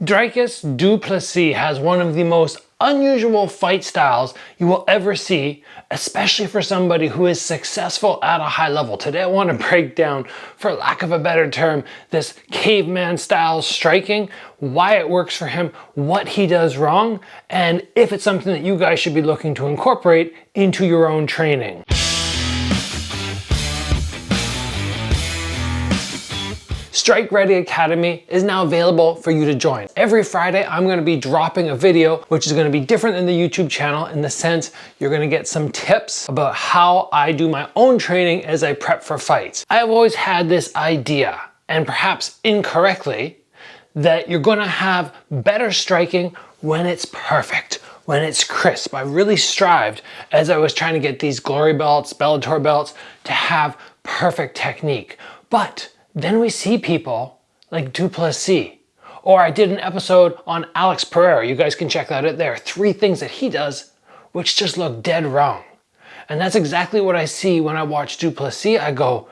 Dricus Du Plessis has one of the most unusual fight styles you will ever see, especially for somebody who is successful at a high level. Today I want to break down, for lack of a better term, this caveman style striking, why it works for him, what he does wrong, and if it's something that you guys should be looking to incorporate into your own training. Strike Ready Academy is now available for you to join. Every Friday, I'm going to be dropping a video, which is going to be different than the YouTube channel in the sense you're going to get some tips about how I do my own training as I prep for fights. I have always had this idea, and perhaps incorrectly, that you're going to have better striking when it's perfect, when it's crisp. I really strived as I was trying to get these glory belts, Bellator belts, to have perfect technique. But then we see people like Du Plessis, or I did an episode on Alex Pereira. You guys can check that out there. 3 things that he does which just look dead wrong. And that's exactly what I see when I watch Du Plessis. I go,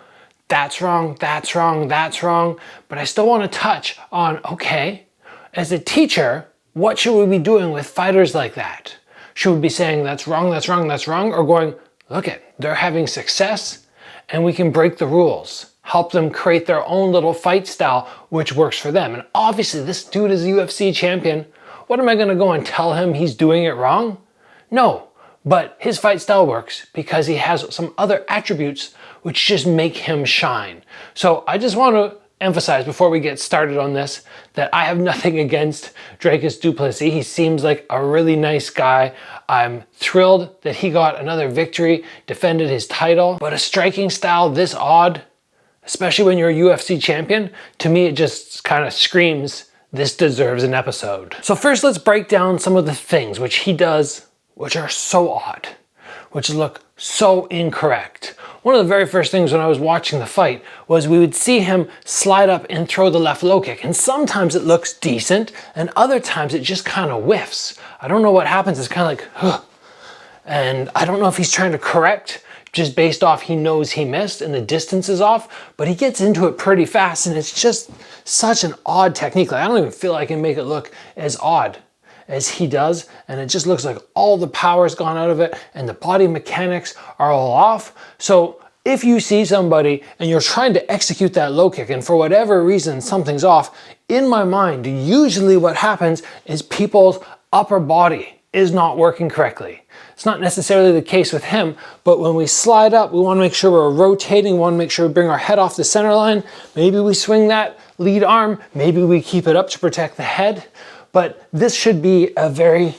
that's wrong, that's wrong, that's wrong. But I still want to touch on, okay, as a teacher, what should we be doing with fighters like that? Should we be saying that's wrong, that's wrong, that's wrong? Or going, look it, they're having success and we can break the rules. Help them create their own little fight style which works for them. And obviously this dude is a UFC champion. What am I gonna go and tell him he's doing it wrong? No, but his fight style works because he has some other attributes which just make him shine. So I just want to emphasize before we get started on this that I have nothing against Dricus Du Plessis. He seems like a really nice guy. I'm thrilled that he got another victory, defended his title, but a striking style this odd, especially when you're a UFC champion, to me it just kind of screams, this deserves an episode. So first let's break down some of the things which he does which are so odd, which look so incorrect. One of the very first things when I was watching the fight was we would see him slide up and throw the left low kick, and sometimes it looks decent and other times it just kind of whiffs. I don't know what happens, it's kind of like, huh. And I don't know if he's trying to correct just based off he knows he missed and the distance is off, but he gets into it pretty fast and it's just such an odd technique. Like, I don't even feel I can make it look as odd as he does, and it just looks like all the power's gone out of it and the body mechanics are all off. So if you see somebody and you're trying to execute that low kick and for whatever reason something's off, in my mind usually what happens is people's upper body is not working correctly. It's not necessarily the case with him, but when we slide up, we want to make sure we're rotating, we want to make sure we bring our head off the center line. Maybe we swing that lead arm, maybe we keep it up to protect the head, but this should be a very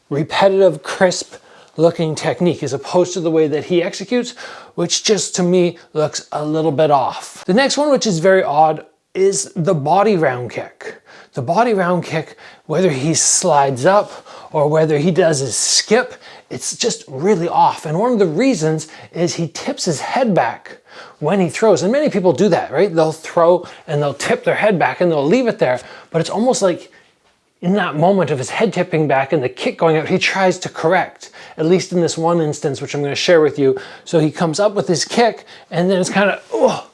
repetitive, crisp looking technique as opposed to the way that he executes, which just to me looks a little bit off. The next one, which is very odd, is the body round kick. The body round kick, whether he slides up or whether he does his skip, it's just really off. And one of the reasons is he tips his head back when he throws. And many people do that, right? They'll throw and they'll tip their head back and they'll leave it there. But it's almost like in that moment of his head tipping back and the kick going out, he tries to correct, at least in this one instance, which I'm going to share with you. So he comes up with his kick and then it's kind of, oh,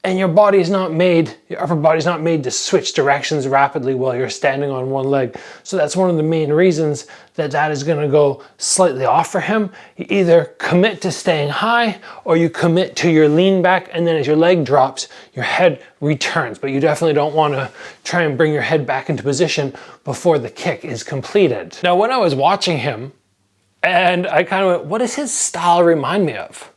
and your body is not made, your upper body is not made to switch directions rapidly while you're standing on one leg. So that's one of the main reasons that that is going to go slightly off for him. You either commit to staying high or you commit to your lean back, and then as your leg drops, your head returns. But you definitely don't want to try and bring your head back into position before the kick is completed. Now, when I was watching him, and I kind of went, what does his style remind me of?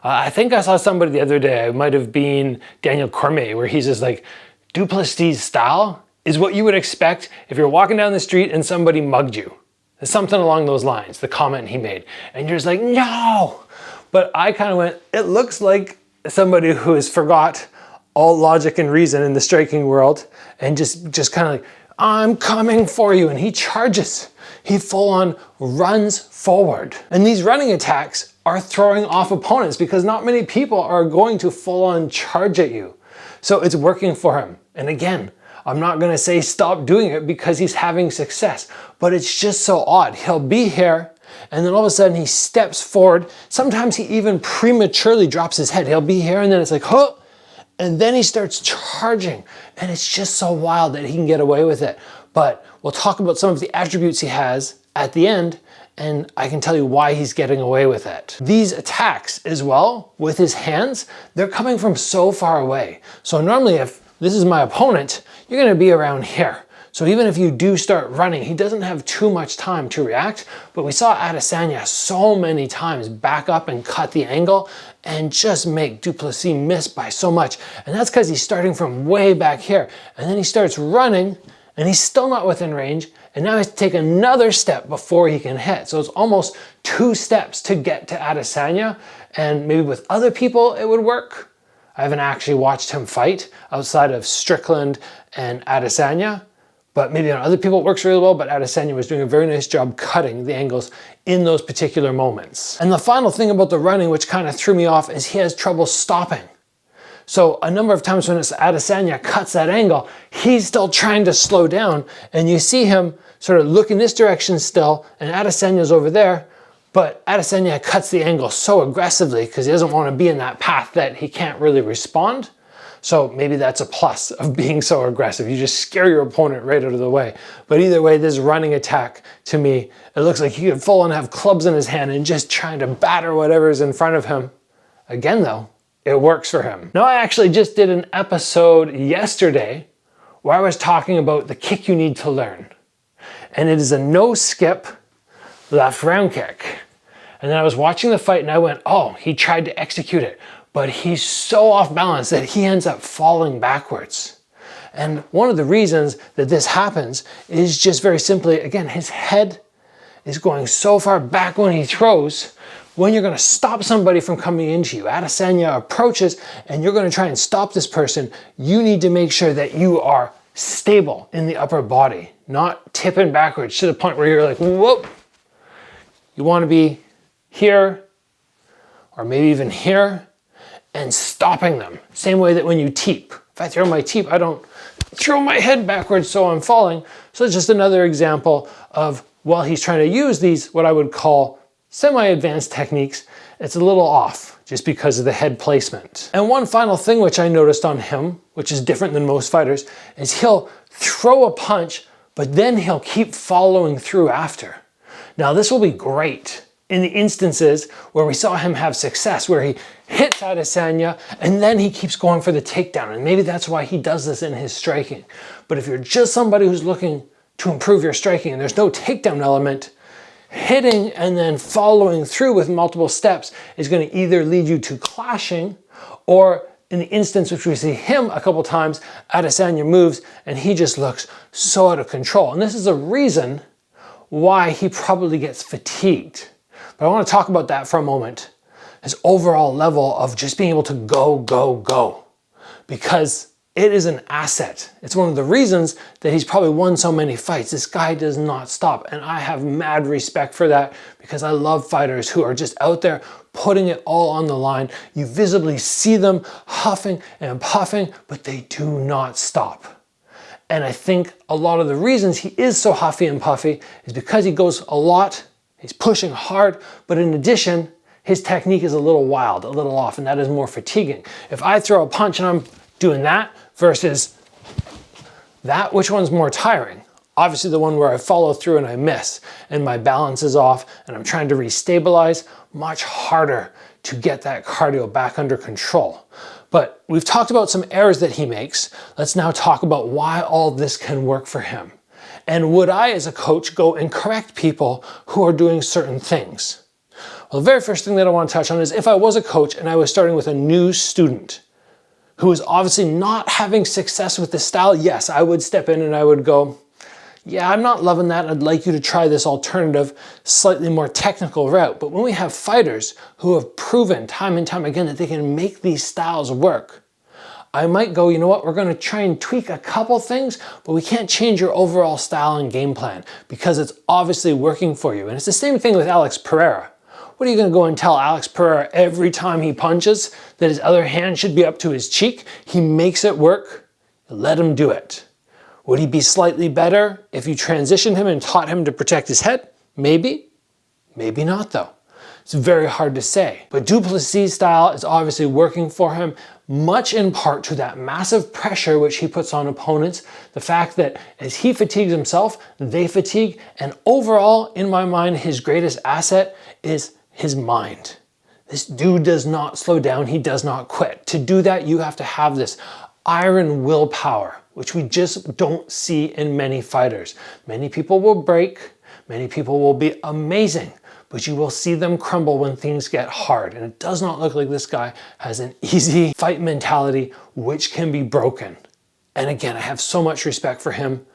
I think I saw somebody the other day, it might have been Daniel Cormier, where he's just like, Du Plessis' style is what you would expect if you're walking down the street and somebody mugged you. It's something along those lines, the comment he made. And you're just like, no! But I kind of went, it looks like somebody who has forgot all logic and reason in the striking world and just kind of like, I'm coming for you, and he charges. He full on runs forward. And these running attacks are throwing off opponents because not many people are going to full on charge at you. So it's working for him. And again, I'm not gonna say stop doing it because he's having success, but it's just so odd. He'll be here and then all of a sudden he steps forward. Sometimes he even prematurely drops his head. He'll be here and then it's like, huh, and then he starts charging, and it's just so wild that he can get away with it. But we'll talk about some of the attributes he has at the end, and I can tell you why he's getting away with it. These attacks as well, with his hands, they're coming from so far away. So normally if this is my opponent, you're gonna be around here. So even if you do start running, he doesn't have too much time to react, but we saw Adesanya so many times back up and cut the angle and just make Du Plessis miss by so much. And that's because he's starting from way back here. And then he starts running and he's still not within range. And now he has to take another step before he can hit. So it's almost 2 steps to get to Adesanya. And maybe with other people it would work. I haven't actually watched him fight outside of Strickland and Adesanya. But maybe on other people it works really well, but Adesanya was doing a very nice job cutting the angles in those particular moments. And the final thing about the running, which kind of threw me off, is he has trouble stopping. So a number of times when Adesanya cuts that angle, he's still trying to slow down, and you see him sort of look in this direction still, and Adesanya's over there, but Adesanya cuts the angle so aggressively because he doesn't want to be in that path that he can't really respond. So maybe that's a plus of being so aggressive. You just scare your opponent right out of the way. But either way, this running attack, to me, it looks like he could full on have clubs in his hand and just trying to batter whatever's in front of him. Again though, it works for him. Now I actually just did an episode yesterday where I was talking about the kick you need to learn. And it is a no skip left round kick. And then I was watching the fight and I went, oh, he tried to execute it, but he's so off balance that he ends up falling backwards. And one of the reasons that this happens is just very simply, again, his head is going so far back when he throws. When you're gonna stop somebody from coming into you, Adesanya approaches and you're gonna try and stop this person, you need to make sure that you are stable in the upper body, not tipping backwards to the point where you're like, whoop. You wanna be here, or maybe even here, and stopping them. Same way that when you teep. If I throw my teep, I don't throw my head backwards so I'm falling. So it's just another example of, while he's trying to use these, what I would call semi-advanced techniques, it's a little off just because of the head placement. And one final thing which I noticed on him, which is different than most fighters, is he'll throw a punch, but then he'll keep following through after. Now this will be great in the instances where we saw him have success, where he hits Adesanya and then he keeps going for the takedown. And maybe that's why he does this in his striking. But if you're just somebody who's looking to improve your striking and there's no takedown element, hitting and then following through with multiple steps is going to either lead you to clashing, or in the instance which we see him a couple times, Adesanya moves and he just looks so out of control. And this is a reason why he probably gets fatigued. But I want to talk about that for a moment. His overall level of just being able to go, go, go. Because it is an asset. It's one of the reasons that he's probably won so many fights. This guy does not stop. And I have mad respect for that, because I love fighters who are just out there putting it all on the line. You visibly see them huffing and puffing, but they do not stop. And I think a lot of the reasons he is so huffy and puffy is because he goes a lot, he's pushing hard, but in addition, his technique is a little wild, a little off, and that is more fatiguing. If I throw a punch and I'm doing that versus that, which one's more tiring? Obviously the one where I follow through and I miss and my balance is off and I'm trying to restabilize, much harder to get that cardio back under control. But we've talked about some errors that he makes. Let's now talk about why all this can work for him. And would I, as a coach, go and correct people who are doing certain things? Well, the very first thing that I want to touch on is, if I was a coach and I was starting with a new student who is obviously not having success with this style, yes, I would step in and I would go, yeah, I'm not loving that. I'd like you to try this alternative, slightly more technical route. But when we have fighters who have proven time and time again that they can make these styles work, I might go, you know what, we're going to try and tweak a couple things, but we can't change your overall style and game plan because it's obviously working for you. And it's the same thing with Alex Pereira. What are you going to go and tell Alex Pereira every time he punches that his other hand should be up to his cheek? He makes it work. Let him do it. Would he be slightly better if you transitioned him and taught him to protect his head? Maybe. Maybe not though. It's very hard to say. But Du Plessis style is obviously working for him. much in part to that massive pressure which he puts on opponents, the fact that as he fatigues himself, they fatigue, and overall, in my mind, his greatest asset is his mind. This dude does not slow down, he does not quit. To do that, you have to have this iron willpower, which we just don't see in many fighters. Many people will break, many people will be amazing, but you will see them crumble when things get hard. And it does not look like this guy has an easy fight mentality, which can be broken. And again, I have so much respect for him.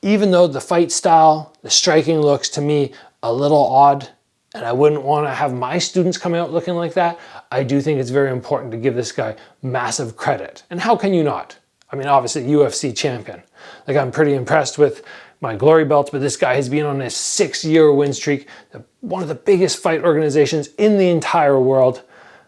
Even though the fight style, the striking looks to me a little odd, and I wouldn't want to have my students come out looking like that, I do think it's very important to give this guy massive credit. And how can you not? I mean, obviously UFC champion. Like, I'm pretty impressed with my glory belts, but this guy has been on a 6-year win streak, one of the biggest fight organizations in the entire world.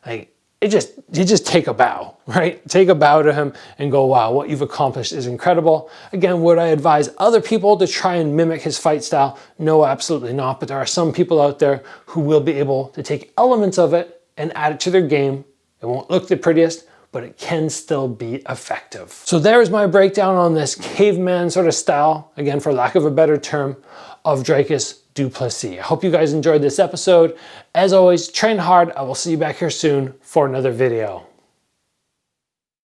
Like, you just take a bow, right? Take a bow to him and go, wow, what you've accomplished is incredible. Again, would I advise other people to try and mimic his fight style? No, absolutely not. But there are some people out there who will be able to take elements of it and add it to their game. It won't look the prettiest, but it can still be effective. So there's my breakdown on this caveman sort of style, again, for lack of a better term, of Dricus Du Plessis. I hope you guys enjoyed this episode. As always, train hard. I will see you back here soon for another video.